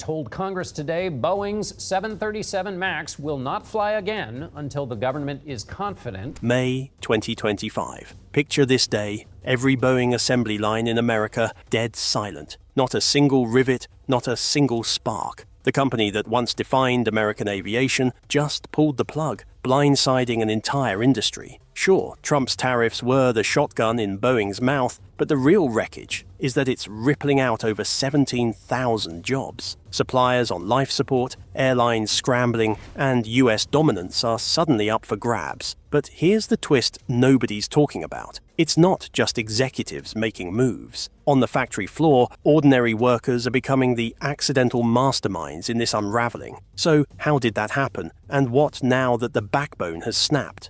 told Congress today Boeing's 737 MAX will not fly again until the government is confident. May 2025. Picture this day, every Boeing assembly line in America dead silent. Not a single rivet, not a single spark. The company that once defined American aviation just pulled the plug, blindsiding an entire industry. Sure, Trump's tariffs were the shotgun in Boeing's mouth, but the real wreckage is that it's rippling out over 17,000 jobs. Suppliers on life support, airlines scrambling, and US dominance are suddenly up for grabs. But here's the twist nobody's talking about. It's not just executives making moves. On the factory floor, ordinary workers are becoming the accidental masterminds in this unraveling. So how did that happen? And what now that the backbone has snapped?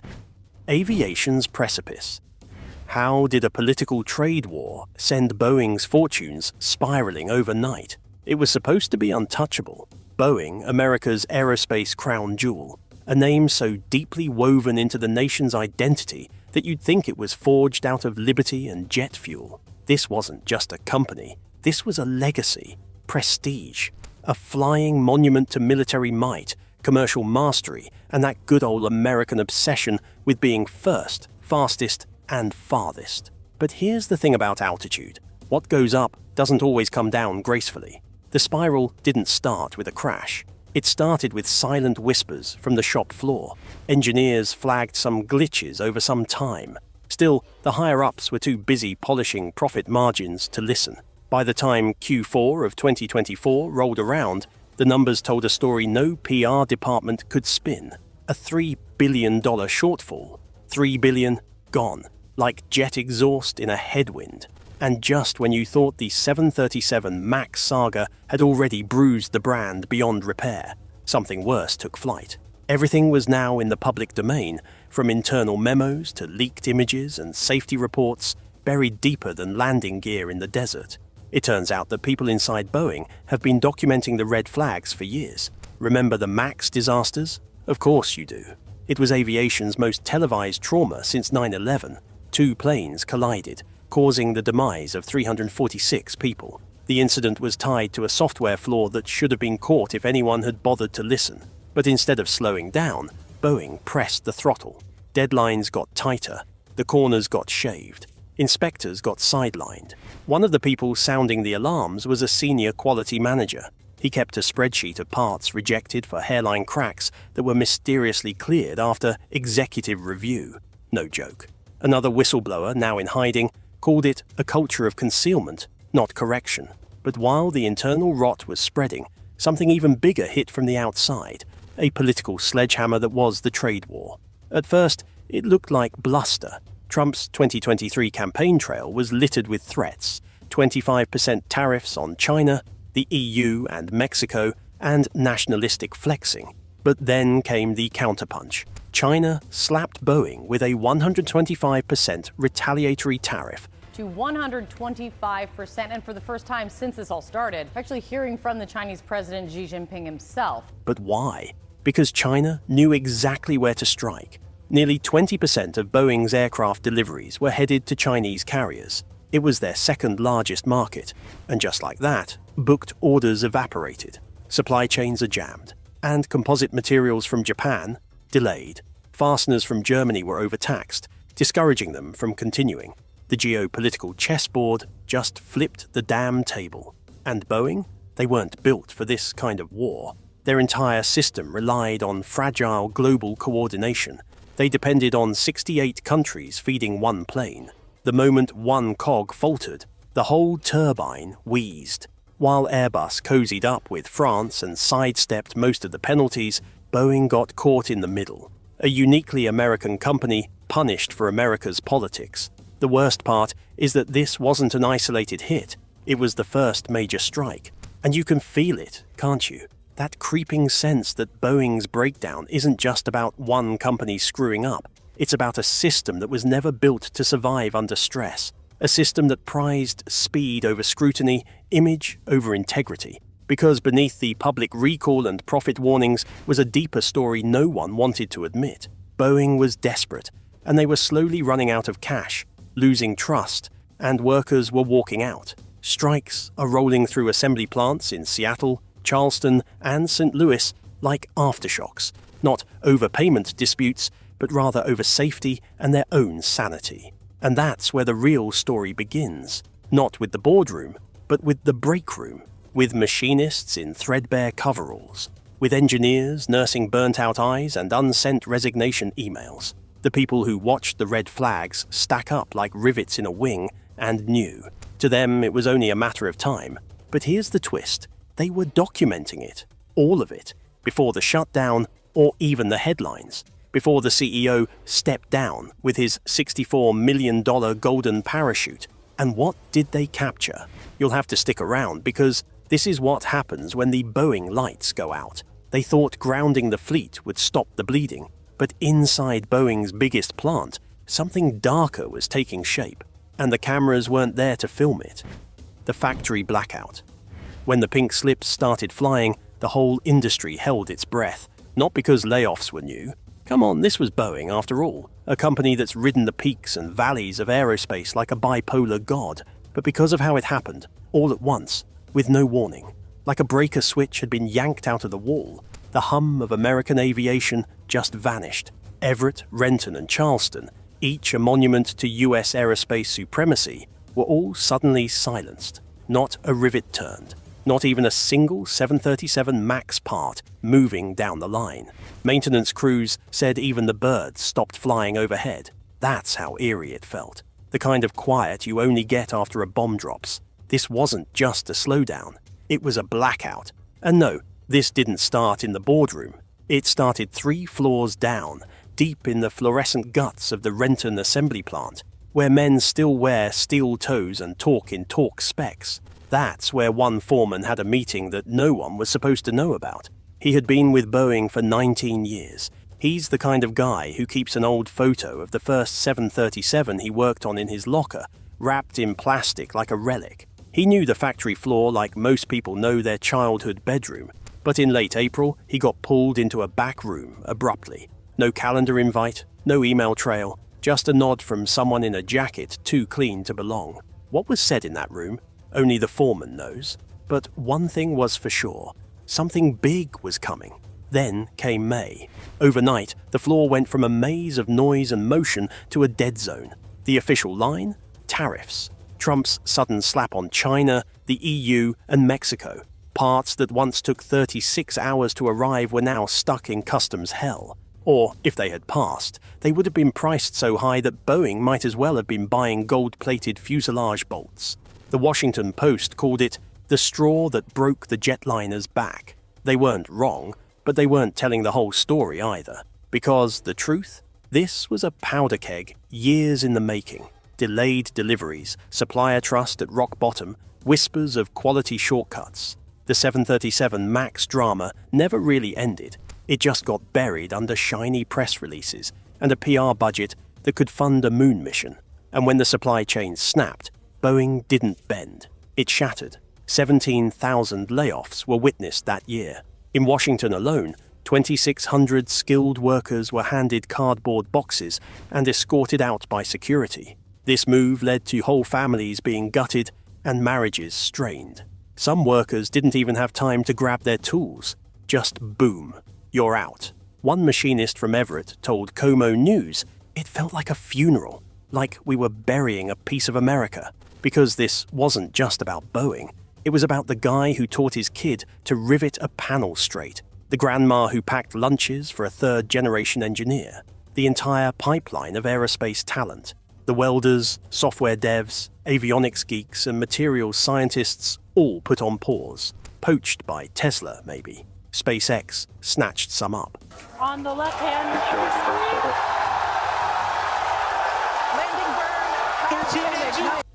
Aviation's precipice. How did a political trade war send Boeing's fortunes spiraling overnight? It was supposed to be untouchable. Boeing, America's aerospace crown jewel, a name so deeply woven into the nation's identity that you'd think it was forged out of liberty and jet fuel. This wasn't just a company. This was a legacy, prestige, a flying monument to military might, commercial mastery, and that good old American obsession with being first, fastest, and farthest. But here's the thing about altitude. What goes up doesn't always come down gracefully. The spiral didn't start with a crash. It started with silent whispers from the shop floor. Engineers flagged some glitches over some time. Still, the higher-ups were too busy polishing profit margins to listen. By the time Q4 of 2024 rolled around, the numbers told a story no PR department could spin. A $3 billion shortfall. $3 billion gone, like jet exhaust in a headwind. And just when you thought the 737 MAX saga had already bruised the brand beyond repair, something worse took flight. Everything was now in the public domain, from internal memos to leaked images and safety reports buried deeper than landing gear in the desert. It turns out that people inside Boeing have been documenting the red flags for years. Remember the MAX disasters? Of course you do. It was aviation's most televised trauma since 9/11. Two planes collided, causing the demise of 346 people. The incident was tied to a software flaw that should have been caught if anyone had bothered to listen. But instead of slowing down, Boeing pressed the throttle. Deadlines got tighter. The corners got shaved. Inspectors got sidelined. One of the people sounding the alarms was a senior quality manager. He kept a spreadsheet of parts rejected for hairline cracks that were mysteriously cleared after executive review. No joke. Another whistleblower, now in hiding, called it a culture of concealment, not correction. But while the internal rot was spreading, something even bigger hit from the outside, a political sledgehammer that was the trade war. At first, it looked like bluster. Trump's 2023 campaign trail was littered with threats, 25% tariffs on China, the EU and Mexico, and nationalistic flexing. But then came the counterpunch. China slapped Boeing with a 125% retaliatory tariff. To 125%, and for the first time since this all started, actually hearing from the Chinese President Xi Jinping himself. But why? Because China knew exactly where to strike. Nearly 20% of Boeing's aircraft deliveries were headed to Chinese carriers. It was their second largest market. And just like that, booked orders evaporated. Supply chains are jammed. And composite materials from Japan delayed. Fasteners from Germany were overtaxed, discouraging them from continuing. The geopolitical chessboard just flipped the damn table. And Boeing? They weren't built for this kind of war. Their entire system relied on fragile global coordination. They depended on 68 countries feeding one plane. The moment one cog faltered, the whole turbine wheezed. While Airbus cozied up with France and sidestepped most of the penalties, Boeing got caught in the middle. A uniquely American company punished for America's politics. The worst part is that this wasn't an isolated hit. It was the first major strike. And you can feel it, can't you? That creeping sense that Boeing's breakdown isn't just about one company screwing up. It's about a system that was never built to survive under stress. A system that prized speed over scrutiny, image over integrity. Because beneath the public recall and profit warnings was a deeper story no one wanted to admit. Boeing was desperate, and they were slowly running out of cash, losing trust, and workers were walking out. Strikes are rolling through assembly plants in Seattle, Charleston, and St. Louis like aftershocks, not overpayment disputes, but rather over safety and their own sanity. And that's where the real story begins, not with the boardroom, but with the break room, with machinists in threadbare coveralls, with engineers nursing burnt-out eyes and unsent resignation emails, the people who watched the red flags stack up like rivets in a wing and knew. To them, it was only a matter of time. But here's the twist. They were documenting it, all of it, before the shutdown or even the headlines, before the CEO stepped down with his $64 million golden parachute. And what did they capture? You'll have to stick around because this is what happens when the Boeing lights go out. They thought grounding the fleet would stop the bleeding, but inside Boeing's biggest plant, something darker was taking shape, and the cameras weren't there to film it. The factory blackout. When the pink slips started flying, the whole industry held its breath, not because layoffs were new. Come on, this was Boeing after all, a company that's ridden the peaks and valleys of aerospace like a bipolar god, but because of how it happened, all at once, with no warning. Like a breaker switch had been yanked out of the wall, the hum of American aviation just vanished. Everett, Renton, and Charleston, each a monument to US aerospace supremacy, were all suddenly silenced. Not a rivet turned. Not even a single 737 MAX part moving down the line. Maintenance crews said even the birds stopped flying overhead. That's how eerie it felt. The kind of quiet you only get after a bomb drops. This wasn't just a slowdown. It was a blackout. And no, this didn't start in the boardroom. It started 3 floors down, deep in the fluorescent guts of the Renton assembly plant, where men still wear steel toes and talk in torque specs. That's where one foreman had a meeting that no one was supposed to know about. He had been with Boeing for 19 years. He's the kind of guy who keeps an old photo of the first 737 he worked on in his locker, wrapped in plastic like a relic. He knew the factory floor like most people know their childhood bedroom, but in late April, he got pulled into a back room abruptly. No calendar invite, no email trail, just a nod from someone in a jacket too clean to belong. What was said in that room? Only the foreman knows. But one thing was for sure. Something big was coming. Then came May. Overnight, the floor went from a maze of noise and motion to a dead zone. The official line? Tariffs. Trump's sudden slap on China, the EU, and Mexico. Parts that once took 36 hours to arrive were now stuck in customs hell. Or, if they had passed, they would have been priced so high that Boeing might as well have been buying gold-plated fuselage bolts. The Washington Post called it the straw that broke the jetliner's back. They weren't wrong, but they weren't telling the whole story either. Because the truth? This was a powder keg, years in the making. Delayed deliveries, supplier trust at rock bottom, whispers of quality shortcuts. The 737 MAX drama never really ended. It just got buried under shiny press releases and a PR budget that could fund a moon mission. And when the supply chain snapped, Boeing didn't bend. It shattered. 17,000 layoffs were witnessed that year. In Washington alone, 2,600 skilled workers were handed cardboard boxes and escorted out by security. This move led to whole families being gutted and marriages strained. Some workers didn't even have time to grab their tools. Just boom, you're out. One machinist from Everett told Como News it felt like a funeral, like we were burying a piece of America. Because this wasn't just about Boeing. It was about the guy who taught his kid to rivet a panel straight, the grandma who packed lunches for a third-generation engineer, the entire pipeline of aerospace talent. The welders, software devs, avionics geeks, and materials scientists all put on pause. Poached by Tesla, maybe. SpaceX snatched some up. On the left hand.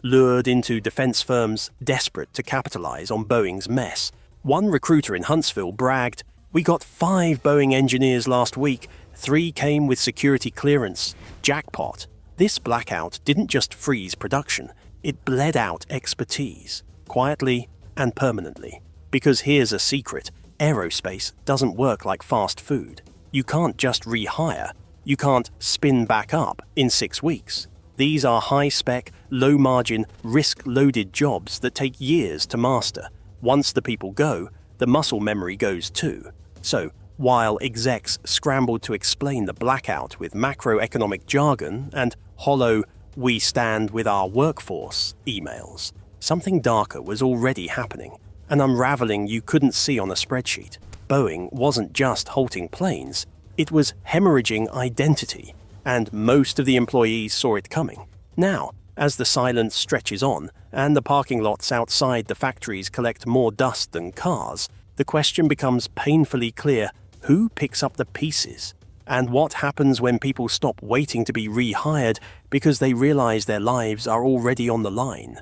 Lured into defense firms desperate to capitalize on Boeing's mess. One recruiter in Huntsville bragged, "We got 5 Boeing engineers last week. 3 came with security clearance. Jackpot." This blackout didn't just freeze production, it bled out expertise, quietly and permanently. Because here's a secret, aerospace doesn't work like fast food. You can't just rehire, you can't spin back up in 6 weeks. These are high-spec, low-margin, risk-loaded jobs that take years to master. Once the people go, the muscle memory goes too. So, while execs scrambled to explain the blackout with macroeconomic jargon and hollow "we stand with our workforce" emails, something darker was already happening, an unraveling you couldn't see on a spreadsheet. Boeing wasn't just halting planes, it was hemorrhaging identity, and most of the employees saw it coming. Now, as the silence stretches on, and the parking lots outside the factories collect more dust than cars, the question becomes painfully clear: who picks up the pieces? And what happens when people stop waiting to be rehired because they realize their lives are already on the line?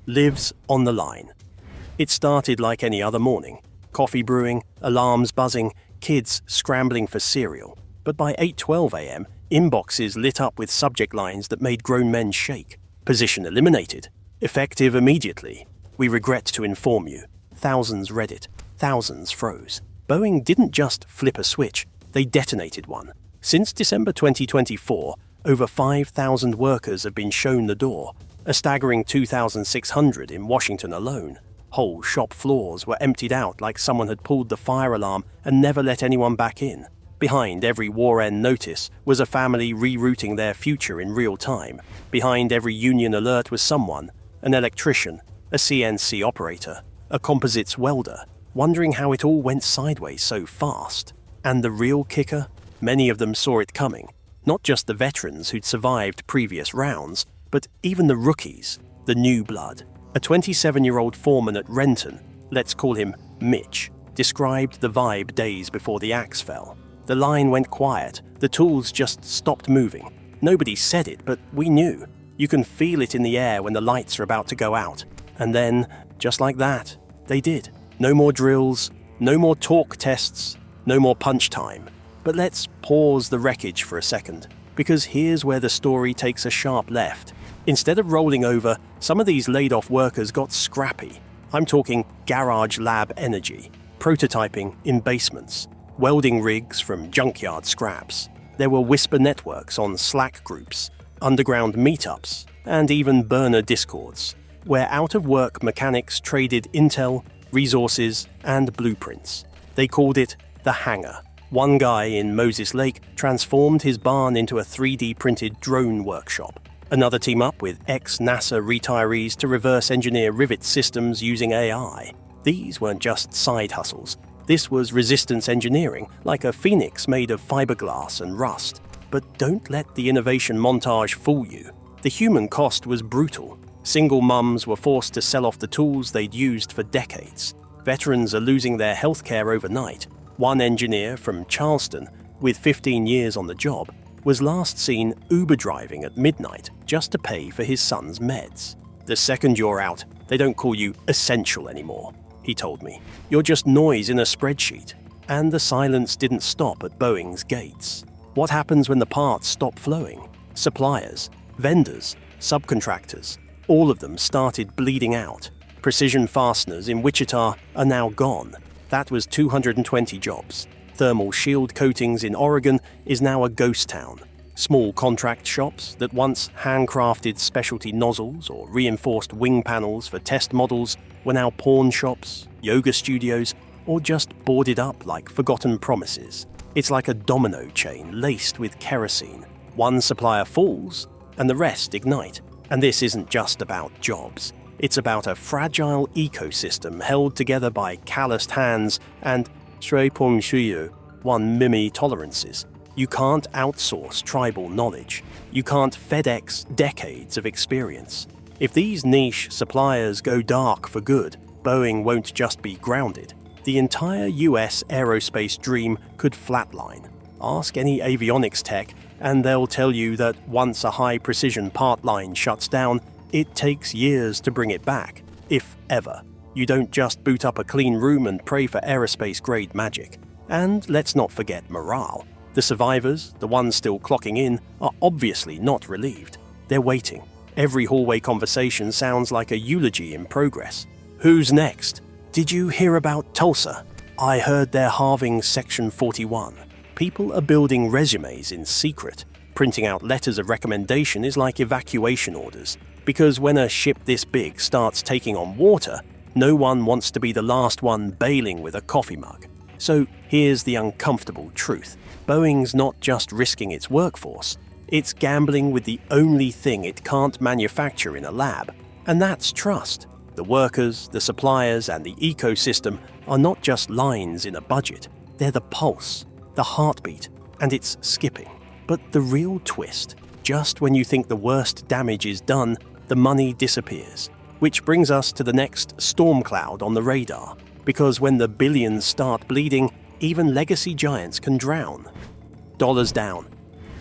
Lives on the line. It started like any other morning. Coffee brewing, alarms buzzing, kids scrambling for cereal. But by 8:12 a.m., inboxes lit up with subject lines that made grown men shake. Position eliminated. Effective immediately. We regret to inform you. Thousands read it. Thousands froze. Boeing didn't just flip a switch, they detonated one. Since December 2024, over 5,000 workers have been shown the door, a staggering 2,600 in Washington alone. Whole shop floors were emptied out like someone had pulled the fire alarm and never let anyone back in. Behind every war-end notice was a family rerouting their future in real time. Behind every union alert was someone, an electrician, a CNC operator, a composites welder, wondering how it all went sideways so fast. And the real kicker? Many of them saw it coming. Not just the veterans who'd survived previous rounds, but even the rookies, the new blood. A 27-year-old foreman at Renton, let's call him Mitch, described the vibe days before the axe fell. The line went quiet, the tools just stopped moving. Nobody said it, but we knew. You can feel it in the air when the lights are about to go out. And then, just like that, they did. No more drills, no more talk tests, no more punch time. But let's pause the wreckage for a second, because here's where the story takes a sharp left. Instead of rolling over, some of these laid-off workers got scrappy. I'm talking garage lab energy, prototyping in basements, welding rigs from junkyard scraps. There were whisper networks on Slack groups, underground meetups, and even burner discords, where out-of-work mechanics traded intel, resources, and blueprints. They called it the hangar. One guy in Moses Lake transformed his barn into a 3D-printed drone workshop. Another team up with ex-NASA retirees to reverse engineer rivet systems using AI. These weren't just side hustles. This was resistance engineering, like a phoenix made of fiberglass and rust. But don't let the innovation montage fool you. The human cost was brutal. Single mums were forced to sell off the tools they'd used for decades. Veterans are losing their healthcare overnight. One engineer from Charleston, with 15 years on the job, was last seen Uber driving at midnight just to pay for his son's meds. The second you're out, they don't call you essential anymore, he told me. You're just noise in a spreadsheet. And the silence didn't stop at Boeing's gates. What happens when the parts stop flowing? Suppliers, vendors, subcontractors, all of them started bleeding out. Precision fasteners in Wichita are now gone. That was 220 jobs. Thermal shield coatings in Oregon is now a ghost town. Small contract shops that once handcrafted specialty nozzles or reinforced wing panels for test models were now pawn shops, yoga studios, or just boarded up like forgotten promises. It's like a domino chain laced with kerosene. One supplier falls, and the rest ignite. And this isn't just about jobs. It's about a fragile ecosystem held together by calloused hands and 1 tolerances. You can't outsource tribal knowledge. You can't FedEx decades of experience. If these niche suppliers go dark for good, Boeing won't just be grounded. The entire US aerospace dream could flatline. Ask any avionics tech, and they'll tell you that once a high-precision part line shuts down, it takes years to bring it back, if ever. You don't just boot up a clean room and pray for aerospace-grade magic. And let's not forget morale. The survivors, the ones still clocking in, are obviously not relieved. They're waiting. Every hallway conversation sounds like a eulogy in progress. Who's next? Did you hear about Tulsa? I heard they're halving Section 41. People are building resumes in secret. Printing out letters of recommendation is like evacuation orders. Because when a ship this big starts taking on water, No one wants to be the last one bailing with a coffee mug. So here's the uncomfortable truth. Boeing's not just risking its workforce, it's gambling with the only thing it can't manufacture in a lab, and that's trust. The workers, the suppliers, and the ecosystem are not just lines in a budget. They're the pulse, the heartbeat, and it's skipping. But the real twist, just when you think the worst damage is done, the money disappears. Which brings us to the next storm cloud on the radar. Because when the billions start bleeding, even legacy giants can drown. Dollars down.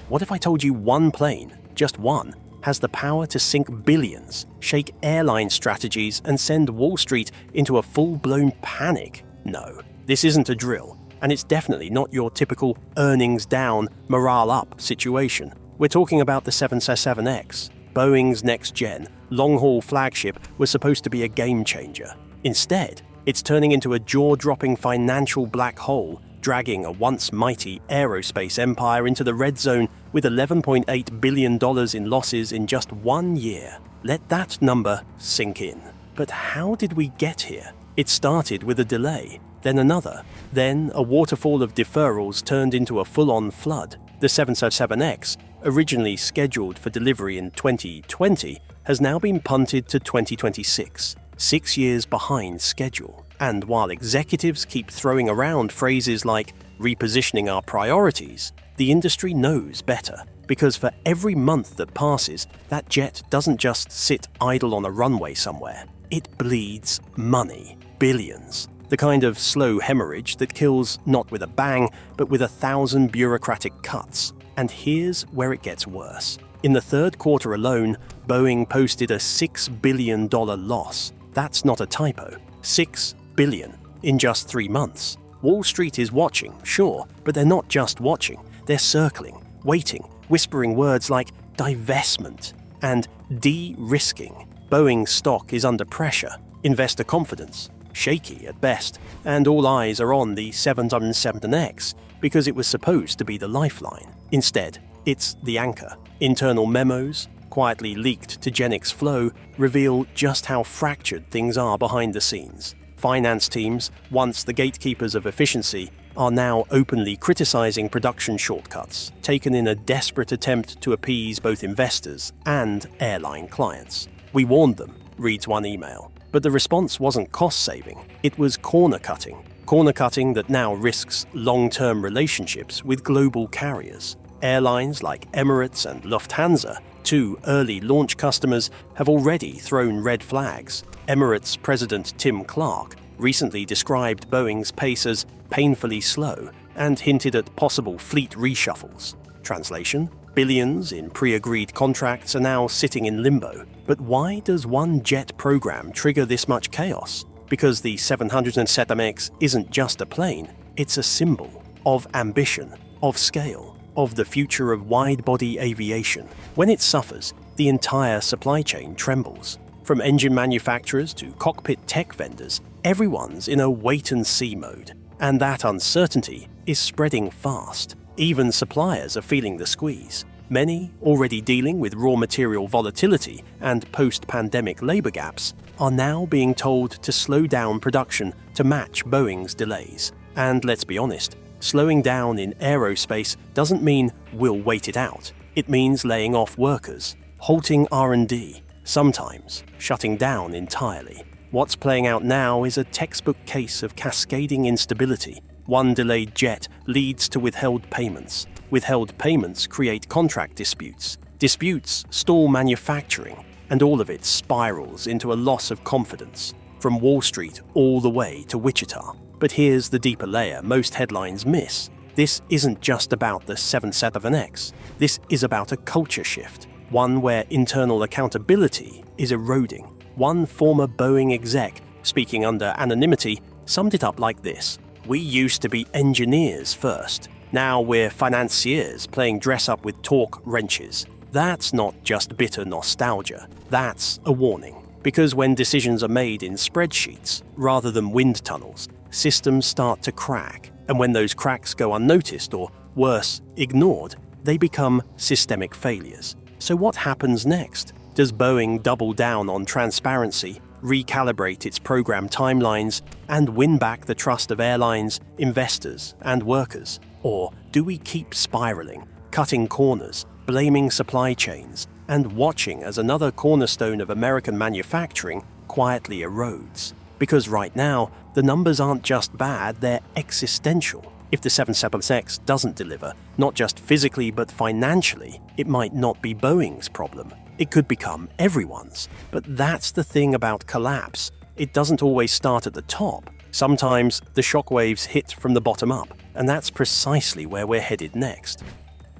What if I told you one plane, just one, has the power to sink billions, shake airline strategies, and send Wall Street into a full-blown panic? No, this isn't a drill, and it's definitely not your typical earnings down, morale up situation. We're talking about the 737X. Boeing's next-gen, long-haul flagship was supposed to be a game-changer. Instead, it's turning into a jaw-dropping financial black hole, dragging a once mighty aerospace empire into the red zone with $11.8 billion in losses in just 1 year. Let that number sink in. But how did we get here? It started with a delay, then another, then a waterfall of deferrals turned into a full-on flood. The 737X, originally scheduled for delivery in 2020, has now been punted to 2026, 6 years behind schedule. And while executives keep throwing around phrases like repositioning our priorities, the industry knows better. Because for every month that passes, that jet doesn't just sit idle on a runway somewhere. It bleeds money, billions. The kind of slow hemorrhage that kills not with a bang, but with 1,000 bureaucratic cuts. And here's where it gets worse. In the third quarter alone, Boeing posted a $6 billion loss. That's not a typo. $6 billion in just 3 months. Wall Street is watching, sure, but they're not just watching. They're circling, waiting, whispering words like divestment and de-risking. Boeing's stock is under pressure, investor confidence shaky at best, and all eyes are on the 777X because it was supposed to be the lifeline. Instead, it's the anchor. Internal memos, quietly leaked to Genix Flow, reveal just how fractured things are behind the scenes. Finance teams, once the gatekeepers of efficiency, are now openly criticizing production shortcuts, taken in a desperate attempt to appease both investors and airline clients. We warned them, reads one email. But the response wasn't cost-saving, it was corner-cutting. Corner-cutting that now risks long-term relationships with global carriers. Airlines like Emirates and Lufthansa, two early launch customers, have already thrown red flags. Emirates President Tim Clark recently described Boeing's pace as painfully slow and hinted at possible fleet reshuffles. Translation: billions in pre-agreed contracts are now sitting in limbo. But why does one jet program trigger this much chaos? Because the 777X isn't just a plane, it's a symbol of ambition, of scale, of the future of wide-body aviation. When it suffers, the entire supply chain trembles. From engine manufacturers to cockpit tech vendors, everyone's in a wait-and-see mode. And that uncertainty is spreading fast. Even suppliers are feeling the squeeze. Many, already dealing with raw material volatility and post-pandemic labor gaps, are now being told to slow down production to match Boeing's delays. And let's be honest, slowing down in aerospace doesn't mean we'll wait it out. It means laying off workers, halting R&D, sometimes shutting down entirely. What's playing out now is a textbook case of cascading instability. One delayed jet leads to withheld payments. Withheld payments create contract disputes. Disputes stall manufacturing, and all of it spirals into a loss of confidence, from Wall Street all the way to Wichita. But here's the deeper layer most headlines miss. This isn't just about the 777X. This is about a culture shift, one where internal accountability is eroding. One former Boeing exec, speaking under anonymity, summed it up like this: "We used to be engineers first. Now we're financiers playing dress-up with torque wrenches." That's not just bitter nostalgia. That's a warning. Because when decisions are made in spreadsheets rather than wind tunnels, systems start to crack. And when those cracks go unnoticed or, worse, ignored, they become systemic failures. So what happens next? Does Boeing double down on transparency, recalibrate its program timelines, and win back the trust of airlines, investors, and workers? Or do we keep spiraling, cutting corners, blaming supply chains, and watching as another cornerstone of American manufacturing quietly erodes? Because right now, the numbers aren't just bad, they're existential. If the 777X doesn't deliver, not just physically but financially, it might not be Boeing's problem. It could become everyone's. But that's the thing about collapse. It doesn't always start at the top. Sometimes the shockwaves hit from the bottom up, and that's precisely where we're headed next.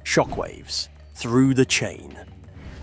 Shockwaves. Through the chain.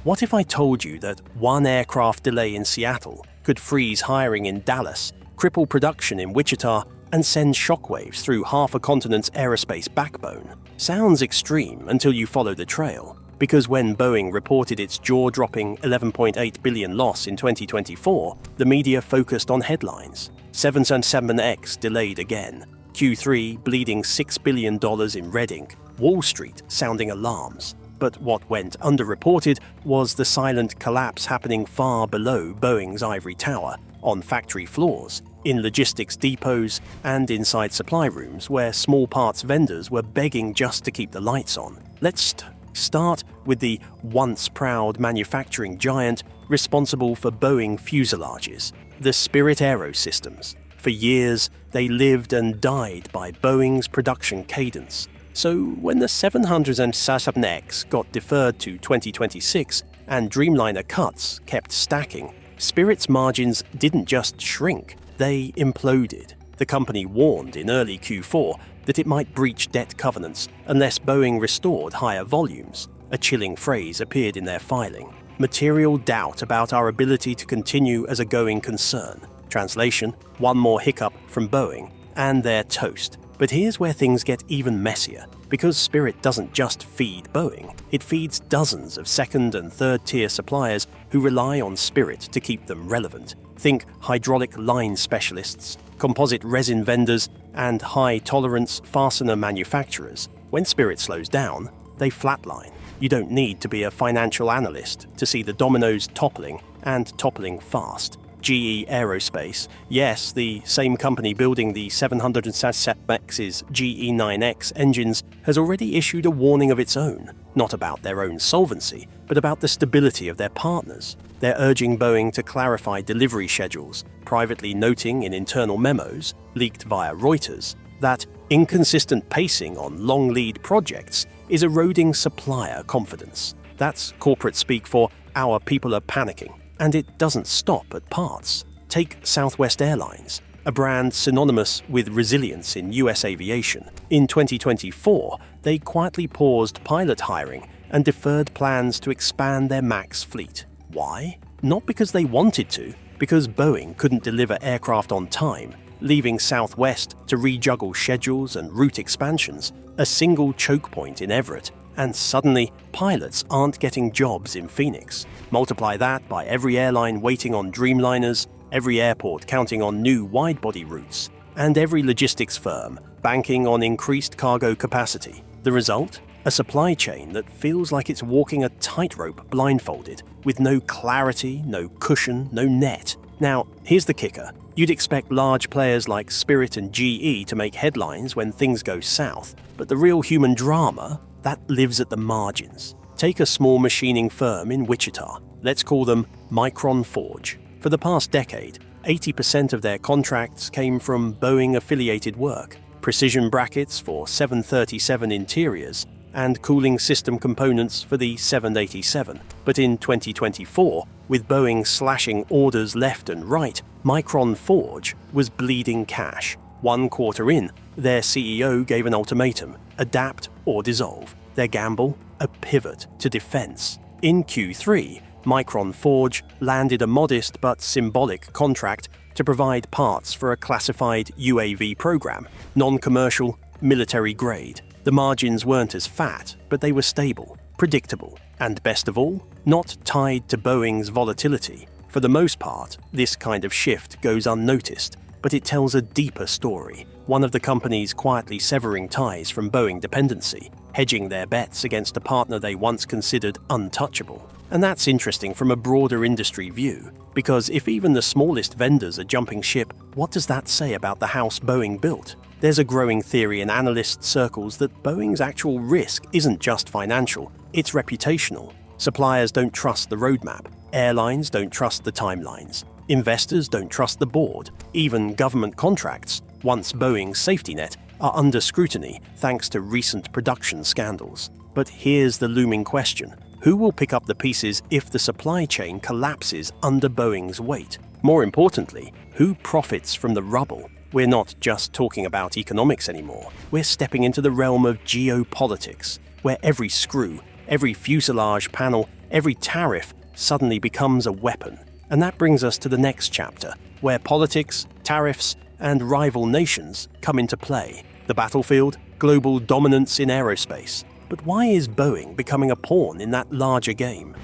What if I told you that one aircraft delay in Seattle could freeze hiring in Dallas, cripple production in Wichita, and send shockwaves through half a continent's aerospace backbone? Sounds extreme until you follow the trail. Because when Boeing reported its jaw-dropping $11.8 billion loss in 2024, the media focused on headlines. 777X delayed again. Q3 bleeding $6 billion in red ink. Wall Street sounding alarms. But what went underreported was the silent collapse happening far below Boeing's ivory tower, on factory floors, in logistics depots, and inside supply rooms where small parts vendors were begging just to keep the lights on. Let's start with the once proud manufacturing giant responsible for Boeing fuselages, the Spirit Aerosystems. For years, they lived and died by Boeing's production cadence. So when the 777X got deferred to 2026 and Dreamliner cuts kept stacking, Spirit's margins didn't just shrink, they imploded. The company warned in early Q4 that it might breach debt covenants unless Boeing restored higher volumes. A chilling phrase appeared in their filing. Material doubt about our ability to continue as a going concern. Translation, one more hiccup from Boeing, and they're toast. But here's where things get even messier. Because Spirit doesn't just feed Boeing, it feeds dozens of second and third tier suppliers who rely on Spirit to keep them relevant. Think hydraulic line specialists, composite resin vendors, and high-tolerance fastener manufacturers. When Spirit slows down, they flatline. You don't need to be a financial analyst to see the dominoes toppling, and toppling fast. GE Aerospace, yes, the same company building the 777X's GE9X engines, has already issued a warning of its own, not about their own solvency, but about the stability of their partners. They're urging Boeing to clarify delivery schedules, privately noting in internal memos, leaked via Reuters, that inconsistent pacing on long lead projects is eroding supplier confidence. That's corporate speak for "our people are panicking." And it doesn't stop at parts. Take Southwest Airlines, a brand synonymous with resilience in US aviation. In 2024, they quietly paused pilot hiring and deferred plans to expand their MAX fleet. Why? Not because they wanted to, because Boeing couldn't deliver aircraft on time, leaving Southwest to rejuggle schedules and route expansions, a single choke point in Everett, and suddenly pilots aren't getting jobs in Phoenix. Multiply that by every airline waiting on Dreamliners, every airport counting on new wide-body routes, and every logistics firm banking on increased cargo capacity. The result? A supply chain that feels like it's walking a tightrope blindfolded, with no clarity, no cushion, no net. Now, here's the kicker. You'd expect large players like Spirit and GE to make headlines when things go south, but the real human drama, that lives at the margins. Take a small machining firm in Wichita. Let's call them Micron Forge. For the past decade, 80% of their contracts came from Boeing-affiliated work, precision brackets for 737 interiors, and cooling system components for the 787. But in 2024, with Boeing slashing orders left and right, Micron Forge was bleeding cash. 1 quarter in, their CEO gave an ultimatum: adapt or dissolve. Their gamble? A pivot to defense. In Q3, Micron Forge landed a modest but symbolic contract to provide parts for a classified UAV program, non-commercial, military grade. The margins weren't as fat, but they were stable, predictable, and best of all, not tied to Boeing's volatility. For the most part, this kind of shift goes unnoticed, but it tells a deeper story, one of the companies quietly severing ties from Boeing dependency, hedging their bets against a partner they once considered untouchable. And that's interesting from a broader industry view, because if even the smallest vendors are jumping ship, what does that say about the house Boeing built? There's a growing theory in analyst circles that Boeing's actual risk isn't just financial, it's reputational. Suppliers don't trust the roadmap, airlines don't trust the timelines, investors don't trust the board, even government contracts, once Boeing's safety net, are under scrutiny thanks to recent production scandals. But here's the looming question. Who will pick up the pieces if the supply chain collapses under Boeing's weight? More importantly, who profits from the rubble? We're not just talking about economics anymore. We're stepping into the realm of geopolitics, where every screw, every fuselage panel, every tariff suddenly becomes a weapon. And that brings us to the next chapter, where politics, tariffs, and rival nations come into play. The battlefield, global dominance in aerospace. But why is Boeing becoming a pawn in that larger game?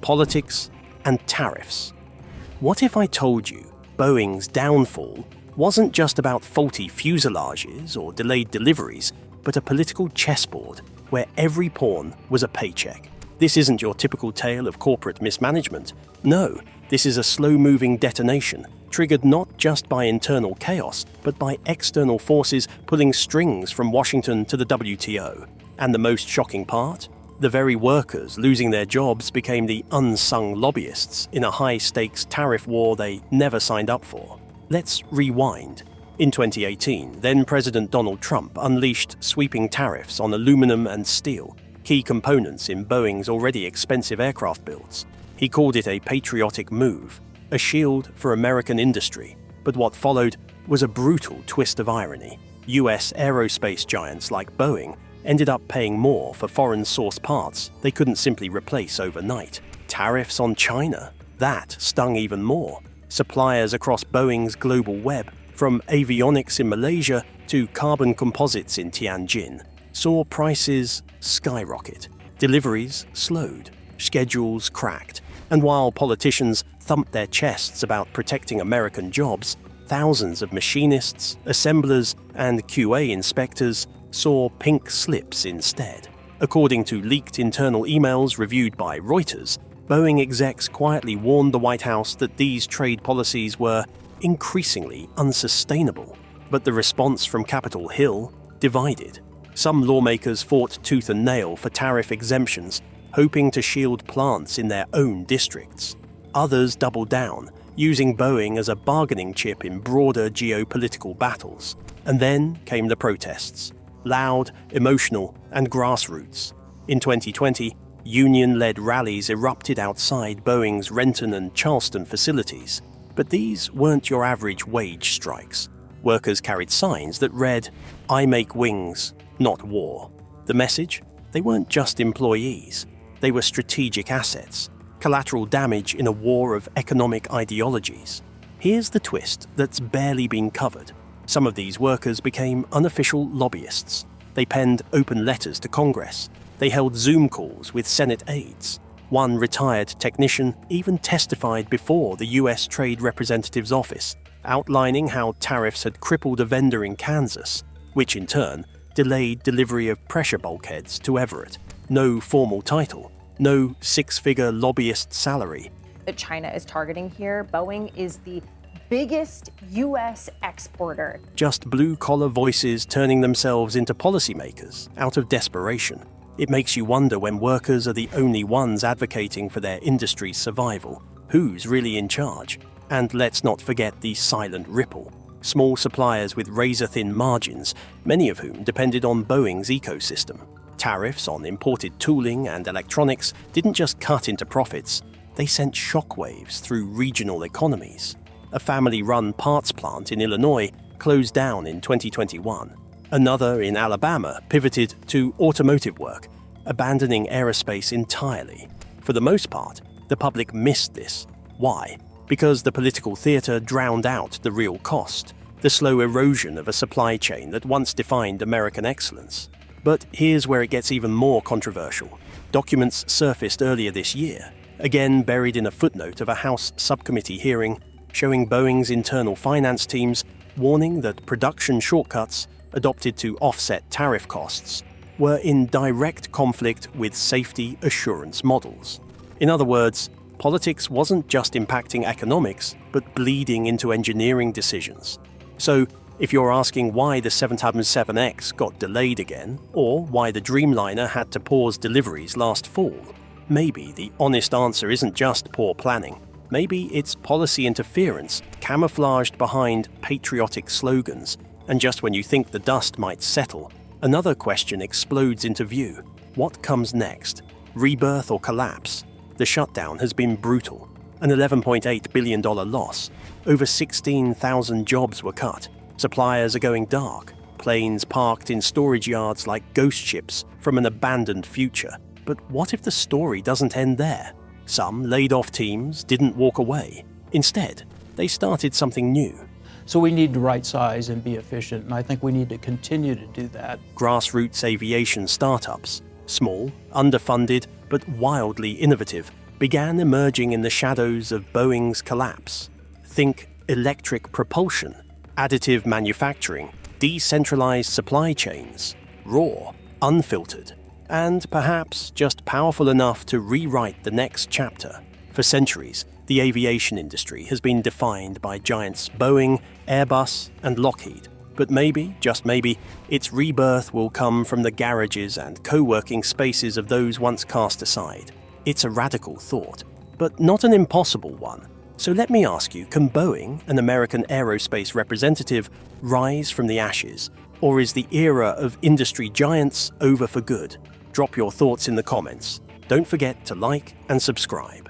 Politics and tariffs. What if I told you Boeing's downfall wasn't just about faulty fuselages or delayed deliveries, but a political chessboard where every pawn was a paycheck? This isn't your typical tale of corporate mismanagement. No, this is a slow-moving detonation, triggered not just by internal chaos, but by external forces pulling strings from Washington to the WTO. And the most shocking part? The very workers losing their jobs became the unsung lobbyists in a high-stakes tariff war they never signed up for. Let's rewind. In 2018, then-President Donald Trump unleashed sweeping tariffs on aluminum and steel, key components in Boeing's already expensive aircraft builds. He called it a patriotic move, a shield for American industry. But what followed was a brutal twist of irony. US aerospace giants like Boeing ended up paying more for foreign-sourced parts they couldn't simply replace overnight. Tariffs on China, that stung even more. Suppliers across Boeing's global web, from avionics in Malaysia to carbon composites in Tianjin, saw prices skyrocket. Deliveries slowed, schedules cracked, and while politicians thumped their chests about protecting American jobs, thousands of machinists, assemblers, and QA inspectors saw pink slips instead. According to leaked internal emails reviewed by Reuters, Boeing execs quietly warned the White House that these trade policies were increasingly unsustainable. But the response from Capitol Hill divided. Some lawmakers fought tooth and nail for tariff exemptions, hoping to shield plants in their own districts. Others doubled down, using Boeing as a bargaining chip in broader geopolitical battles. And then came the protests. Loud, emotional, and grassroots. In 2020, union-led rallies erupted outside Boeing's Renton and Charleston facilities. But these weren't your average wage strikes. Workers carried signs that read, "I make wings, not war." The message? They weren't just employees. They were strategic assets, collateral damage in a war of economic ideologies. Here's the twist that's barely been covered. Some of these workers became unofficial lobbyists. They penned open letters to Congress. They held Zoom calls with Senate aides. One retired technician even testified before the US Trade Representative's office, outlining how tariffs had crippled a vendor in Kansas, which in turn delayed delivery of pressure bulkheads to Everett. No formal title, no six-figure lobbyist salary. That China is targeting here, Boeing is the biggest U.S. exporter. Just blue-collar voices turning themselves into policymakers out of desperation. It makes you wonder, when workers are the only ones advocating for their industry's survival, who's really in charge? And let's not forget the silent ripple. Small suppliers with razor-thin margins, many of whom depended on Boeing's ecosystem. Tariffs on imported tooling and electronics didn't just cut into profits, they sent shockwaves through regional economies. A family-run parts plant in Illinois closed down in 2021. Another in Alabama pivoted to automotive work, abandoning aerospace entirely. For the most part, the public missed this. Why? Because the political theater drowned out the real cost, the slow erosion of a supply chain that once defined American excellence. But here's where it gets even more controversial. Documents surfaced earlier this year, again buried in a footnote of a House subcommittee hearing, showing Boeing's internal finance teams warning that production shortcuts adopted to offset tariff costs were in direct conflict with safety assurance models. In other words, politics wasn't just impacting economics, but bleeding into engineering decisions. So, if you're asking why the 777X got delayed again, or why the Dreamliner had to pause deliveries last fall, maybe the honest answer isn't just poor planning. Maybe it's policy interference camouflaged behind patriotic slogans, and just when you think the dust might settle, another question explodes into view. What comes next? Rebirth or collapse? The shutdown has been brutal. An $11.8 billion loss. Over 16,000 jobs were cut. Suppliers are going dark. Planes parked in storage yards like ghost ships from an abandoned future. But what if the story doesn't end there? Some laid-off teams didn't walk away. Instead, they started something new. So we need to right size and be efficient, and I think we need to continue to do that. Grassroots aviation startups, small, underfunded, but wildly innovative, began emerging in the shadows of Boeing's collapse. Think electric propulsion, additive manufacturing, decentralized supply chains, raw, unfiltered, and perhaps just powerful enough to rewrite the next chapter. For centuries, the aviation industry has been defined by giants Boeing, Airbus, and Lockheed. But maybe, just maybe, its rebirth will come from the garages and co-working spaces of those once cast aside. It's a radical thought, but not an impossible one. So let me ask you, can Boeing, an American aerospace representative, rise from the ashes? Or is the era of industry giants over for good? Drop your thoughts in the comments. Don't forget to like and subscribe.